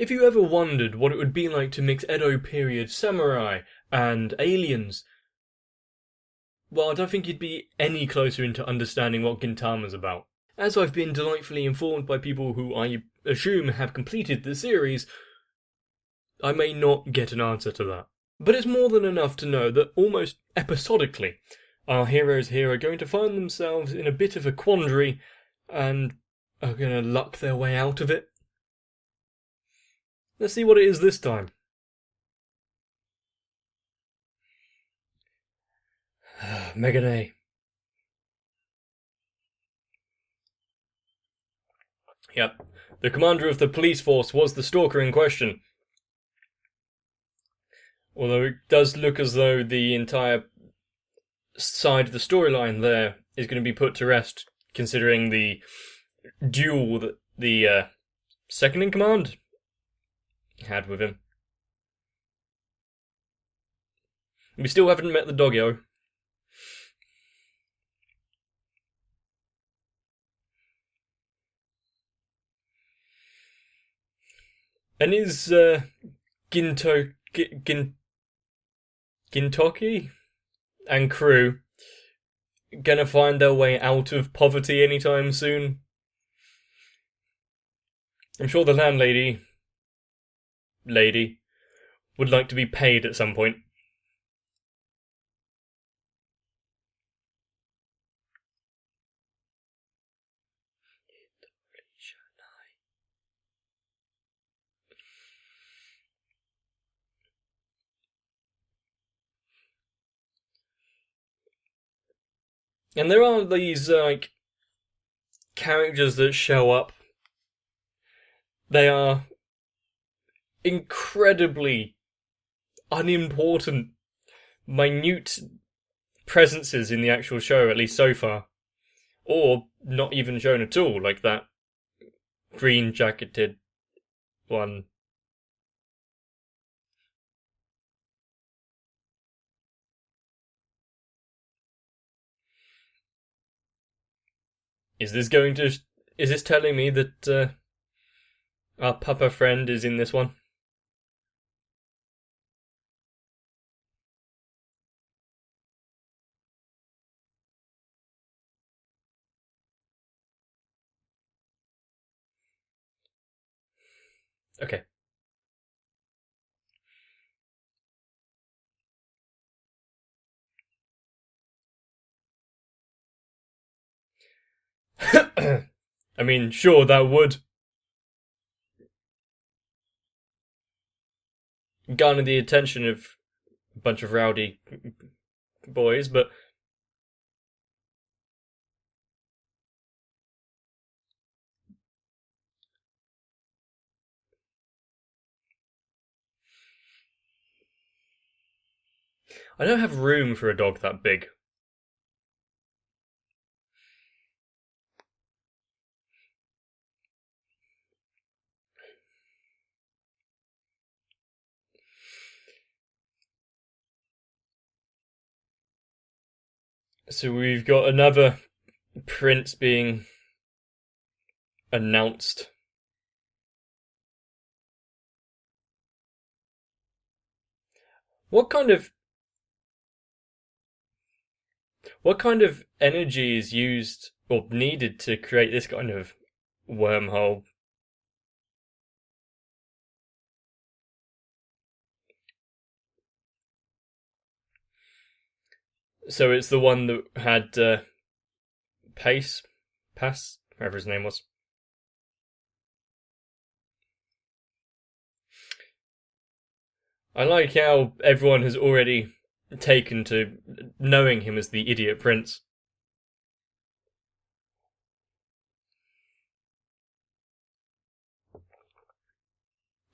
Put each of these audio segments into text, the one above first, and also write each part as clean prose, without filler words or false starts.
If you ever wondered what it would be like to mix Edo period samurai and aliens, well, I don't think you'd be any closer into understanding what Gintama's about. As I've been delightfully informed by people who I assume have completed the series, I may not get an answer to that. But it's more than enough to know that almost episodically, our heroes here are going to find themselves in a bit of a quandary and are going to luck their way out of it. Let's see what it is this time. Megane. Yep. The commander of the police force was the stalker in question. Although it does look as though the entire side of the storyline there is going to be put to rest, considering the duel that the second in command had with him. We still haven't met the doggo. And is Gintoki and crew gonna find their way out of poverty anytime soon? I'm sure the landlady would like to be paid at some point. And there are these, characters that show up. They are incredibly unimportant, minute presences in the actual show, at least so far. Or not even shown at all, like that green-jacketed one. Is this telling me that our papa friend is in this one? Okay. I mean, sure, that would garner the attention of a bunch of rowdy boys, but I don't have room for a dog that big. So we've got another prince being announced. What kind of energy is used or needed to create this kind of wormhole? So it's the one that had Pass, whatever his name was. I like how everyone has already taken to knowing him as the idiot prince.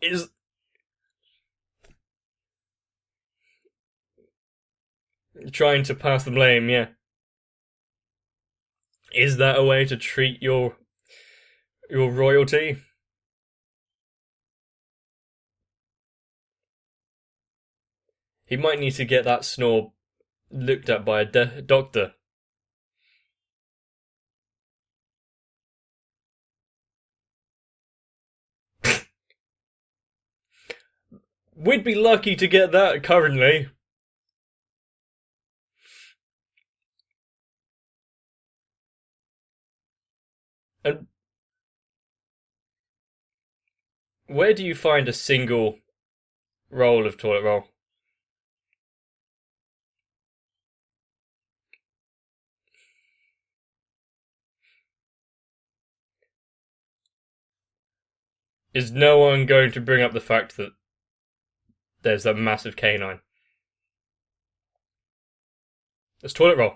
Is trying to pass the blame, yeah. Is that a way to treat your royalty? He might need to get that snore looked at by a doctor. We'd be lucky to get that currently. And where do you find a single roll of toilet roll? Is no one going to bring up the fact that there's a massive canine? It's toilet roll.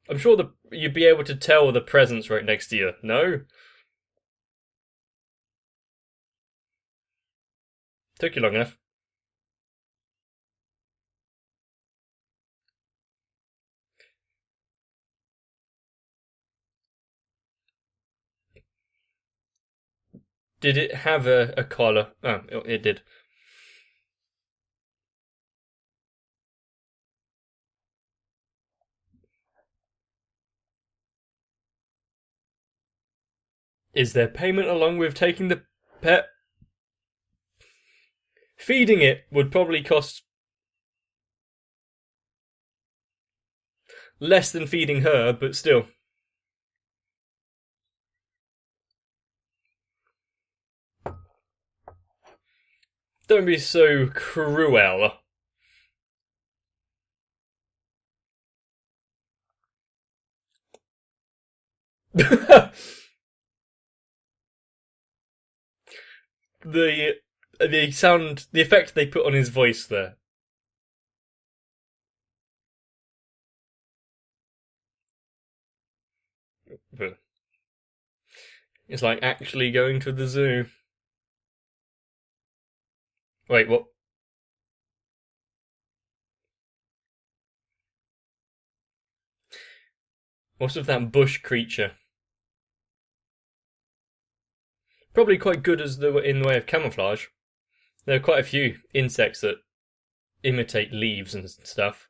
I'm sure you'd be able to tell the presence right next to you. No? Took you long enough. Did it have a collar? Oh, it did. Is there payment along with taking the pet? Feeding it would probably cost less than feeding her, but still. Don't be so cruel. the the sound, the effect they put on his voice there. It's like actually going to the zoo. Wait, what? What's with that bush creature? Probably quite good as in the way of camouflage. There are quite a few insects that imitate leaves and stuff.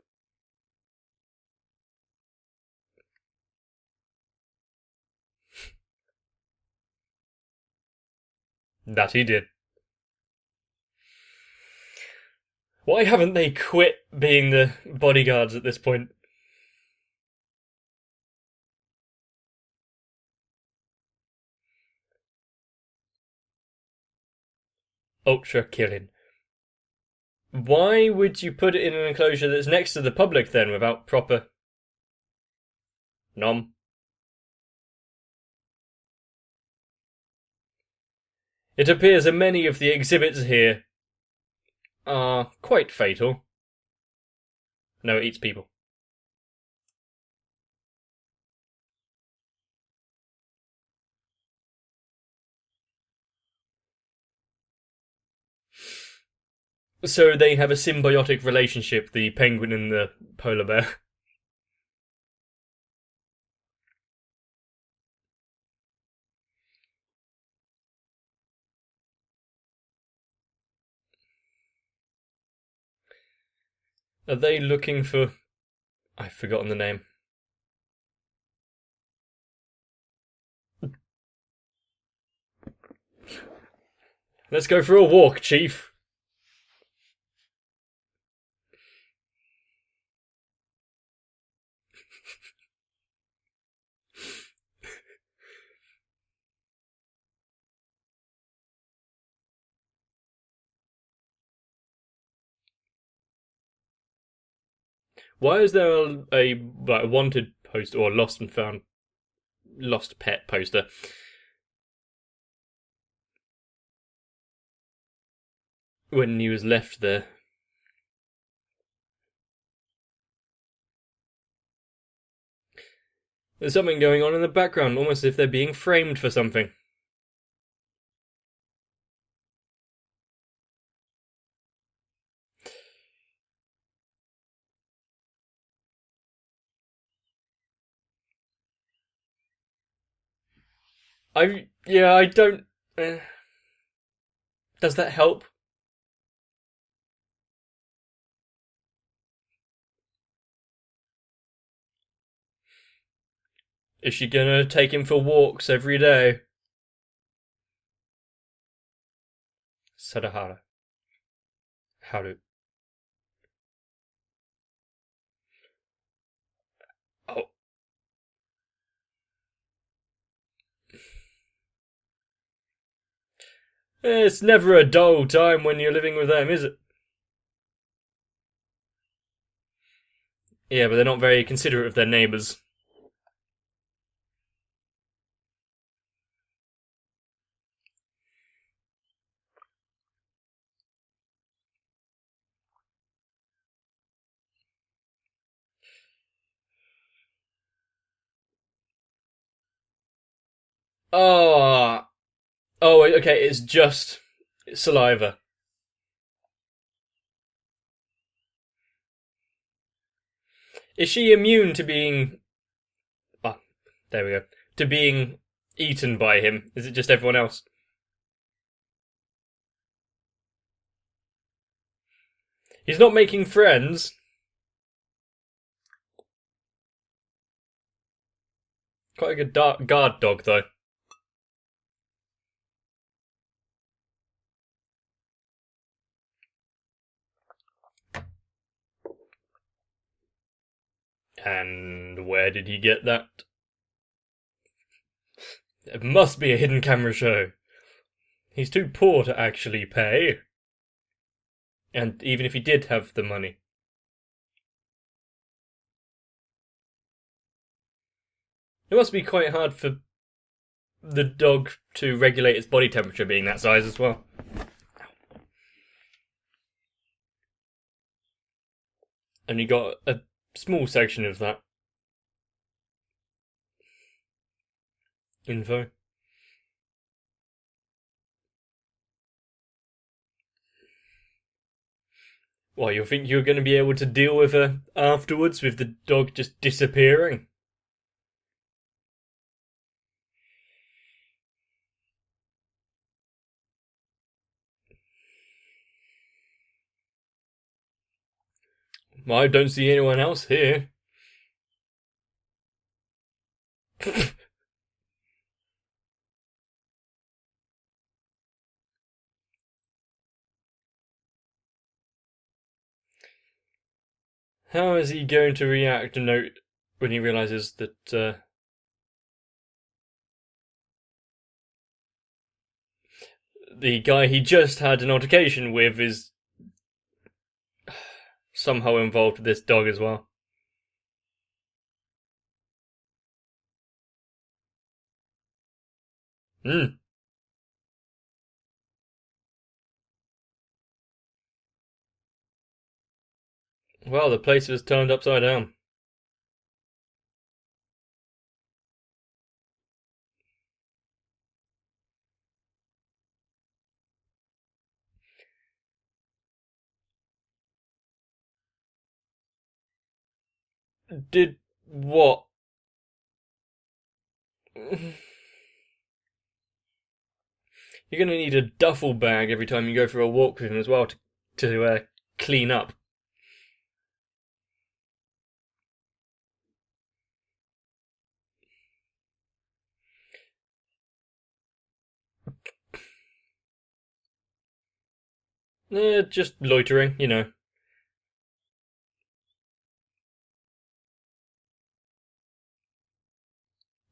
That he did. Why haven't they quit being the bodyguards at this point? Ultra killing. Why would you put it in an enclosure that's next to the public then without proper... Nom? It appears that many of the exhibits here are quite fatal. No, it eats people. So they have a symbiotic relationship, the penguin and the polar bear. Are they looking for... I've forgotten the name. Let's go for a walk, Chief. Why is there a wanted poster or lost and found lost pet poster? When he was left there. There's something going on in the background, almost as if they're being framed for something. I don't... Does that help? Is she gonna take him for walks every day? Sadahara. Haru. Oh. It's never a dull time when you're living with them, is it? Yeah, but they're not very considerate of their neighbours. Oh, oh, okay. It's just saliva. Is she immune to being? Oh, there we go. To being eaten by him? Is it just everyone else? He's not making friends. Quite a good guard dog, though. And where did he get that? It must be a hidden camera show. He's too poor to actually pay. And even if he did have the money. It must be quite hard for the dog to regulate its body temperature being that size as well. And you got a small section of that info. Well, you think you're going to be able to deal with her afterwards, with the dog just disappearing? I don't see anyone else here. How is he going to react when he realizes that the guy he just had an altercation with is somehow involved with this dog as well? Hmm. Well, the place was turned upside down. Did what? You're going to need a duffel bag every time you go for a walk with him as well to clean up. Just loitering, you know.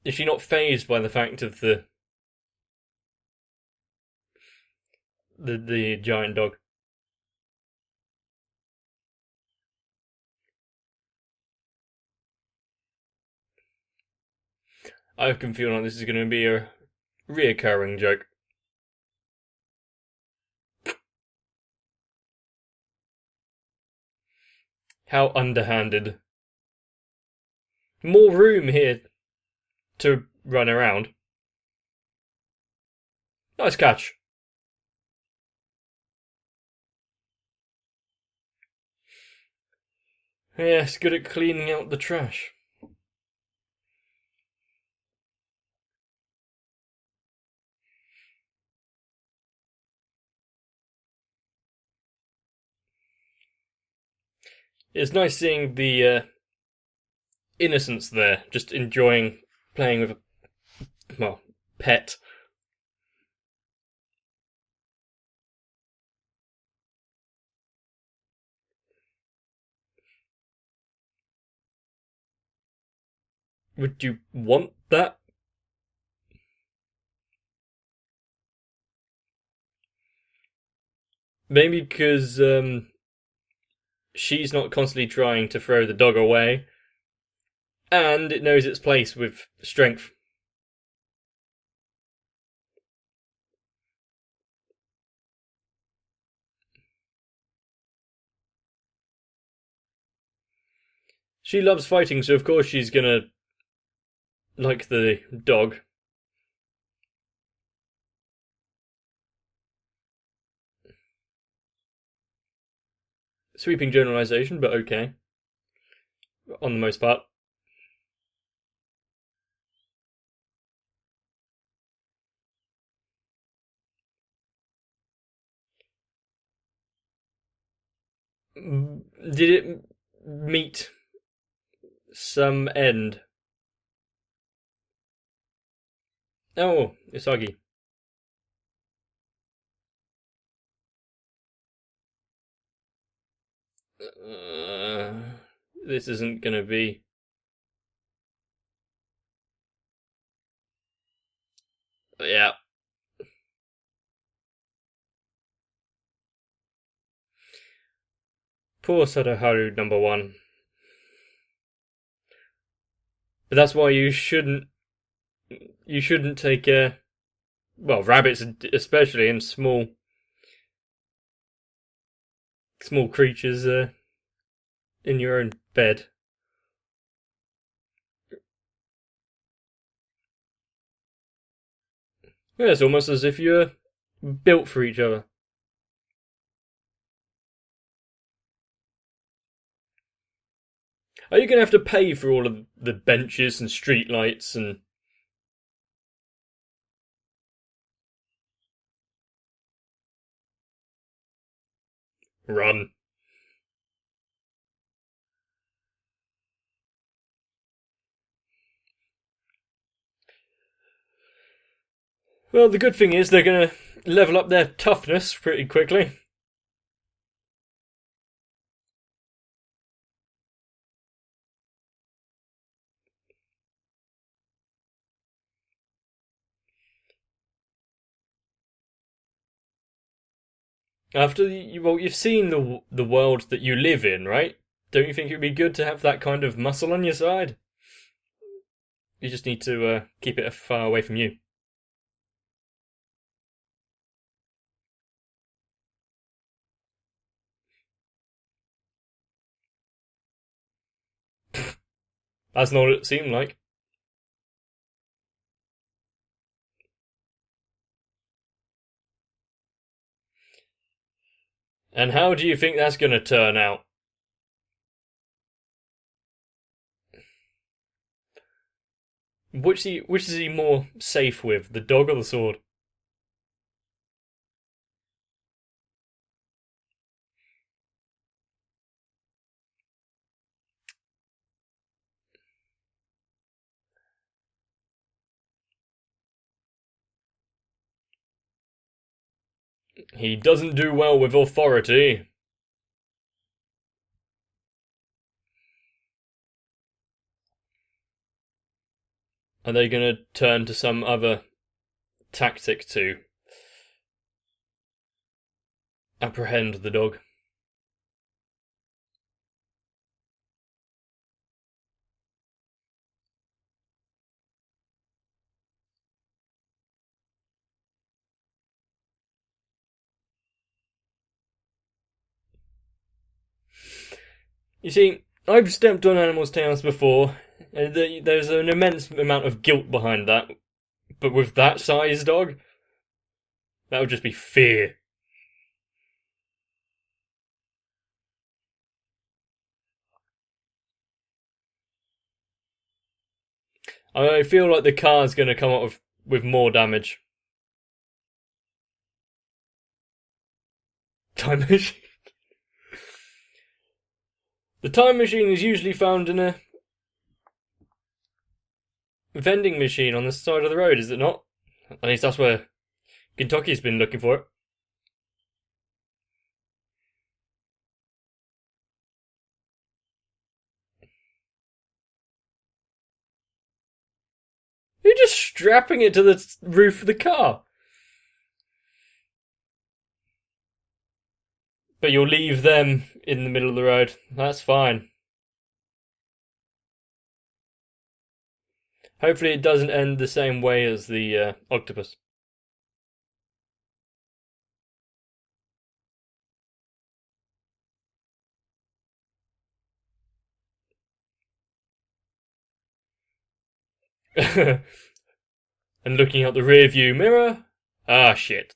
Is she not phased by the fact of the giant dog? I can feel like this is going to be a reoccurring joke. How underhanded. More room here to run around. Nice catch. Yes, good at cleaning out the trash. It's nice seeing the innocence there, just enjoying playing with a, well, pet. Would you want that? Maybe because she's not constantly trying to throw the dog away, and it knows its place with strength. She loves fighting, so of course she's gonna like the dog. Sweeping generalization, but okay. On the most part. Did it meet some end? Oh, Isagi. Uh, this isn't gonna be. Yeah. Poor Sadaharu number one. But that's why you shouldn't. You shouldn't take well, rabbits especially, and small creatures in your own bed. Yeah, it's almost as if you're built for each other. Are you going to have to pay for all of the benches and street lights and... Run. Well, the good thing is they're going to level up their toughness pretty quickly. After you've seen the world that you live in, right? Don't you think it would be good to have that kind of muscle on your side? You just need to keep it far away from you. That's not what it seemed like. And how do you think that's going to turn out? Which is he more safe with, the dog or the sword? He doesn't do well with authority. Are they going to turn to some other tactic to apprehend the dog? You see, I've stepped on animals' tails before, and there's an immense amount of guilt behind that. But with that size dog, that would just be fear. I feel like the car's going to come up with more damage. Time machine. The time machine is usually found in vending machine on the side of the road, is it not? At least that's where Kentucky's been looking for it. You're just strapping it to the roof of the car. But you'll leave them in the middle of the road. That's fine. Hopefully it doesn't end the same way as the octopus. And looking out the rear view mirror. Ah, shit.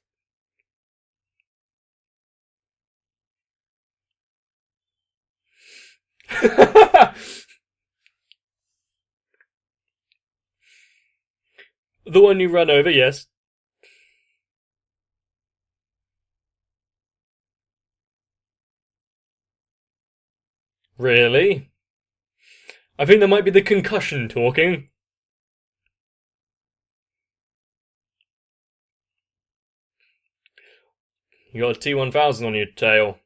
The one you run over, yes. Really? I think that might be the concussion talking. You got a T1000 on your tail.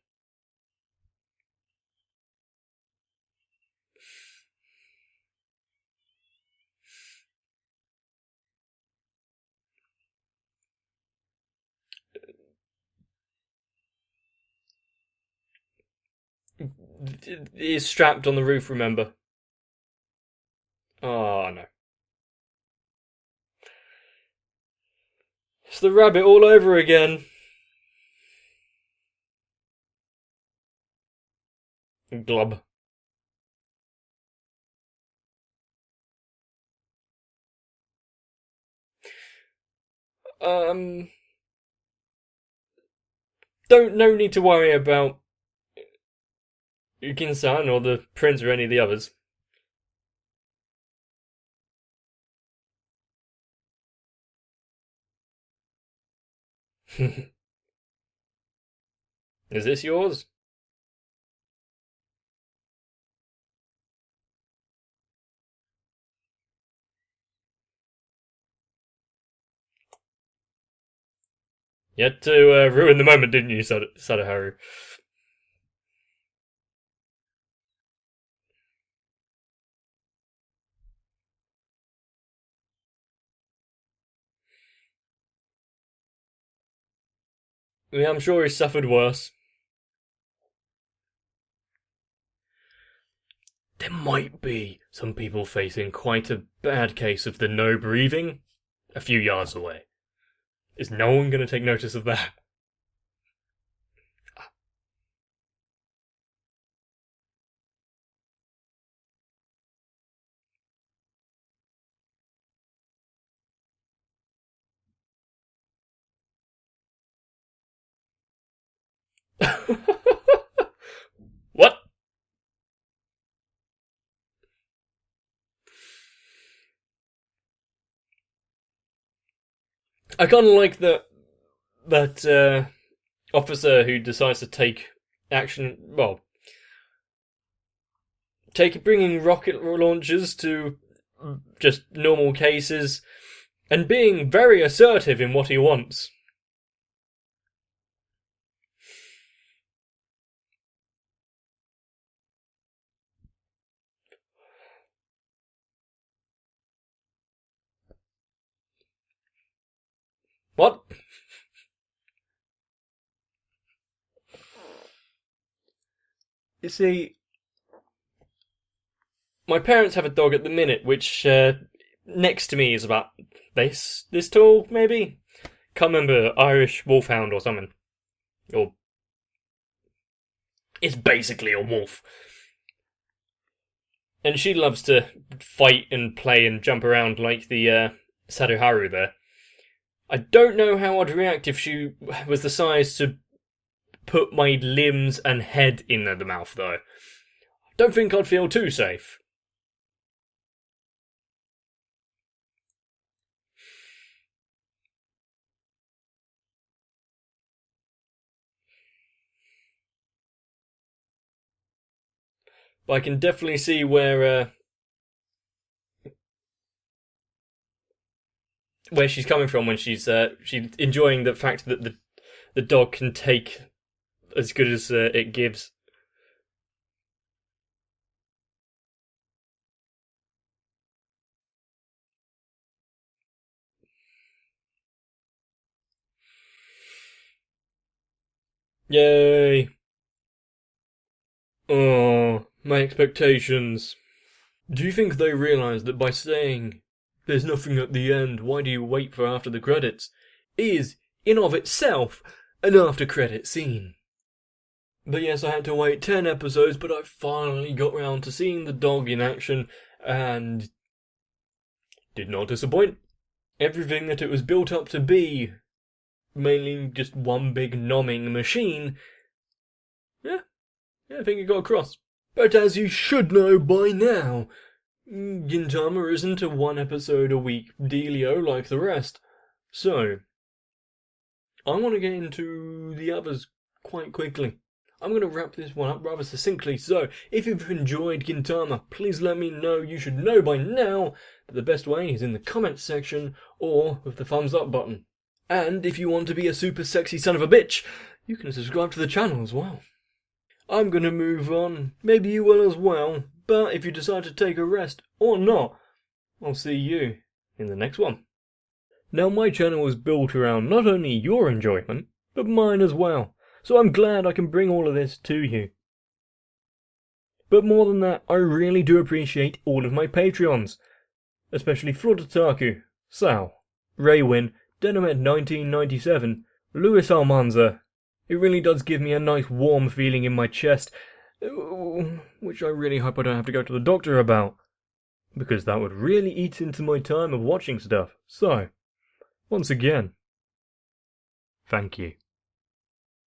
It is strapped on the roof, remember? Oh, no. It's the rabbit all over again. Glub. Um, no need to worry about Ukin-san or the prince or any of the others. Is this yours? You had to ruin the moment, didn't you, Sadaharu? Yeah, I'm sure he suffered worse. There might be some people facing quite a bad case of the no breathing a few yards away. Is no one going to take notice of that? What? I kind of like that officer who decides to take action. Well, bringing rocket launchers to just normal cases and being very assertive in what he wants. What? You see, my parents have a dog at the minute, which next to me is about this tall, maybe. Can't remember, Irish wolfhound or something. Or it's basically a wolf. And she loves to fight and play and jump around like the Saruharu there. I don't know how I'd react if she was the size to put my limbs and head in the mouth, though. Don't think I'd feel too safe. But I can definitely see where where she's coming from when she's enjoying the fact that the dog can take as good as it gives. Yay! Oh, my expectations. Do you think they realise that by saying there's nothing at the end, why do you wait for after the credits, is, in of itself, an after credit scene? But yes, I had to wait 10 episodes, but I finally got round to seeing the dog in action, and did not disappoint. Everything that it was built up to be, mainly just one big nomming machine, yeah, I think it got across. But as you should know by now, Gintama isn't a one episode a week dealio like the rest. So, I want to get into the others quite quickly. I'm going to wrap this one up rather succinctly, so if you've enjoyed Gintama, please let me know. You should know by now that the best way is in the comments section or with the thumbs up button. And if you want to be a super sexy son of a bitch, you can subscribe to the channel as well. I'm going to move on, maybe you will as well, but if you decide to take a rest, or not, I'll see you in the next one. Now my channel is built around not only your enjoyment, but mine as well, so I'm glad I can bring all of this to you. But more than that, I really do appreciate all of my Patreons, especially Floodataku, Sal, Raywin, Denomet1997, Luis Almanza. It really does give me a nice warm feeling in my chest, which I really hope I don't have to go to the doctor about, because that would really eat into my time of watching stuff. So, once again, thank you.